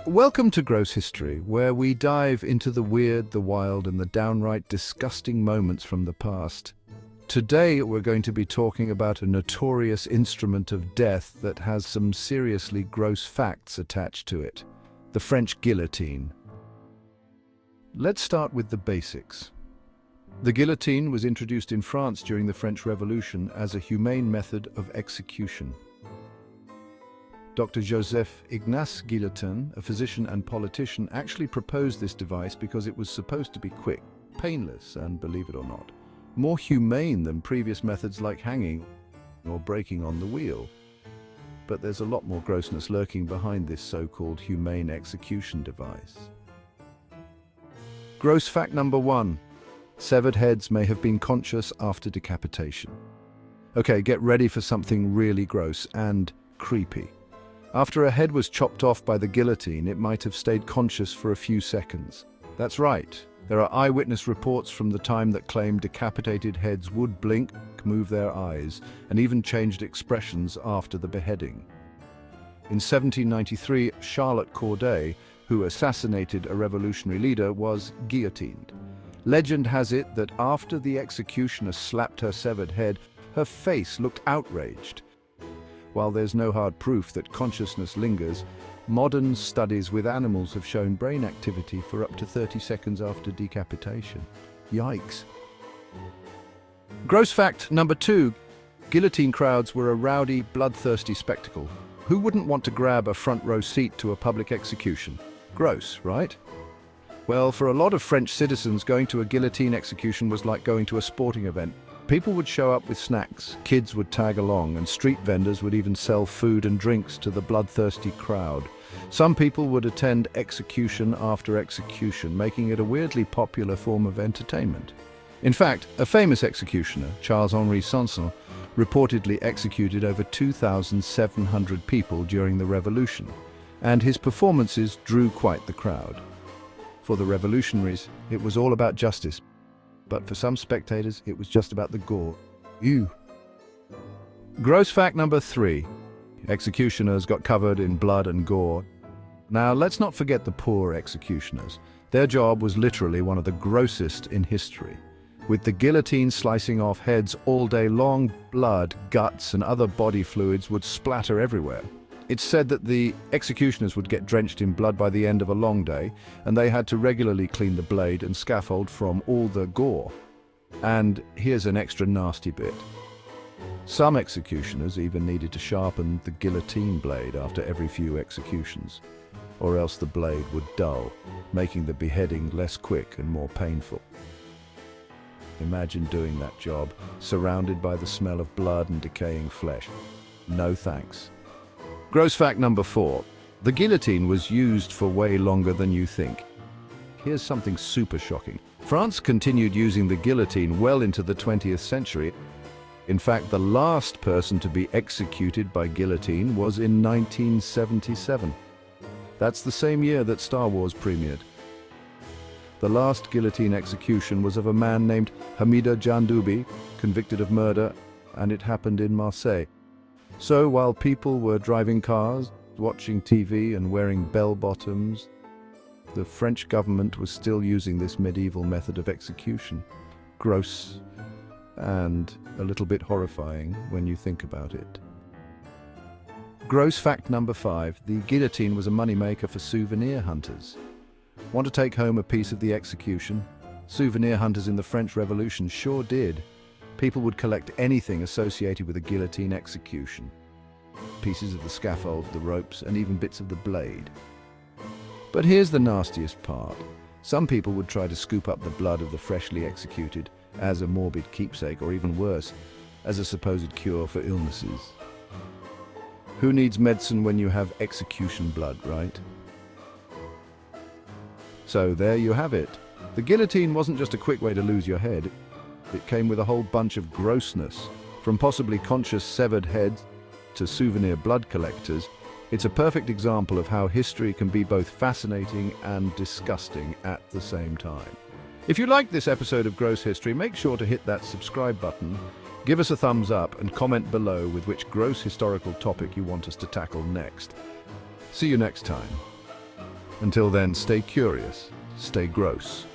Welcome to Gross History, where we dive into the weird, the wild, and the downright disgusting moments from the past. Today, we're going to be talking about a notorious instrument of death that has some seriously gross facts attached to it: the French guillotine. Let's start with the basics. The guillotine was introduced in France during the French Revolution as a humane method of execution. Dr. Joseph Ignace Guillotine, a physician and politician, actually proposed this device because it was supposed to be quick, painless, and, believe it or not, more humane than previous methods like hanging or breaking on the wheel. But there's a lot more grossness lurking behind this so-called humane execution device. Gross fact number 1. Severed heads may have been conscious after decapitation. Okay, get ready for something really gross and creepy. After a head was chopped off by the guillotine, it might have stayed conscious for a few seconds. That's right. There are eyewitness reports from the time that claim decapitated heads would blink, move their eyes, and even changed expressions after the beheading. In 1793, Charlotte Corday, who assassinated a revolutionary leader, was guillotined. Legend has it that after the executioner slapped her severed head, her face looked outraged. While there's no hard proof that consciousness lingers, modern studies with animals have shown brain activity for up to 30 seconds after decapitation. Yikes. Gross fact number 2. Guillotine crowds were a rowdy, bloodthirsty spectacle. Who wouldn't want to grab a front row seat to a public execution? Gross, right? Well, for a lot of French citizens, going to a guillotine execution was like going to a sporting event. People would show up with snacks, kids would tag along, and street vendors would even sell food and drinks to the bloodthirsty crowd. Some people would attend execution after execution, making it a weirdly popular form of entertainment. In fact, a famous executioner, Charles-Henri Sanson, reportedly executed over 2,700 people during the Revolution, and his performances drew quite the crowd. For the revolutionaries, it was all about justice. But for some spectators, it was just about the gore. Ew. Gross fact number 3. Executioners got covered in blood and gore. Now, let's not forget the poor executioners. Their job was literally one of the grossest in history. With the guillotine slicing off heads all day long, blood, guts, and other body fluids would splatter everywhere. It's said that the executioners would get drenched in blood by the end of a long day, and they had to regularly clean the blade and scaffold from all the gore. And here's an extra nasty bit. Some executioners even needed to sharpen the guillotine blade after every few executions, or else the blade would dull, making the beheading less quick and more painful. Imagine doing that job, surrounded by the smell of blood and decaying flesh. No thanks. Gross fact number 4. The guillotine was used for way longer than you think. Here's something super shocking. France continued using the guillotine well into the 20th century. In fact, the last person to be executed by guillotine was in 1977. That's the same year that Star Wars premiered. The last guillotine execution was of a man named Hamida Jandoubi, convicted of murder, and it happened in Marseille. So while people were driving cars, watching TV, and wearing bell-bottoms, the French government was still using this medieval method of execution. Gross and a little bit horrifying when you think about it. Gross fact number 5. The guillotine was a moneymaker for souvenir hunters. Want to take home a piece of the execution? Souvenir hunters in the French Revolution sure did. People would collect anything associated with a guillotine execution. Pieces of the scaffold, the ropes, and even bits of the blade. But here's the nastiest part. Some people would try to scoop up the blood of the freshly executed as a morbid keepsake, or even worse, as a supposed cure for illnesses. Who needs medicine when you have execution blood, right? So there you have it. The guillotine wasn't just a quick way to lose your head. It came with a whole bunch of grossness, from possibly conscious severed heads to souvenir blood collectors. It's a perfect example of how history can be both fascinating and disgusting at the same time. If you liked this episode of Gross History, make sure to hit that subscribe button, give us a thumbs up, and comment below with which gross historical topic you want us to tackle next. See you next time. Until then, stay curious, stay gross.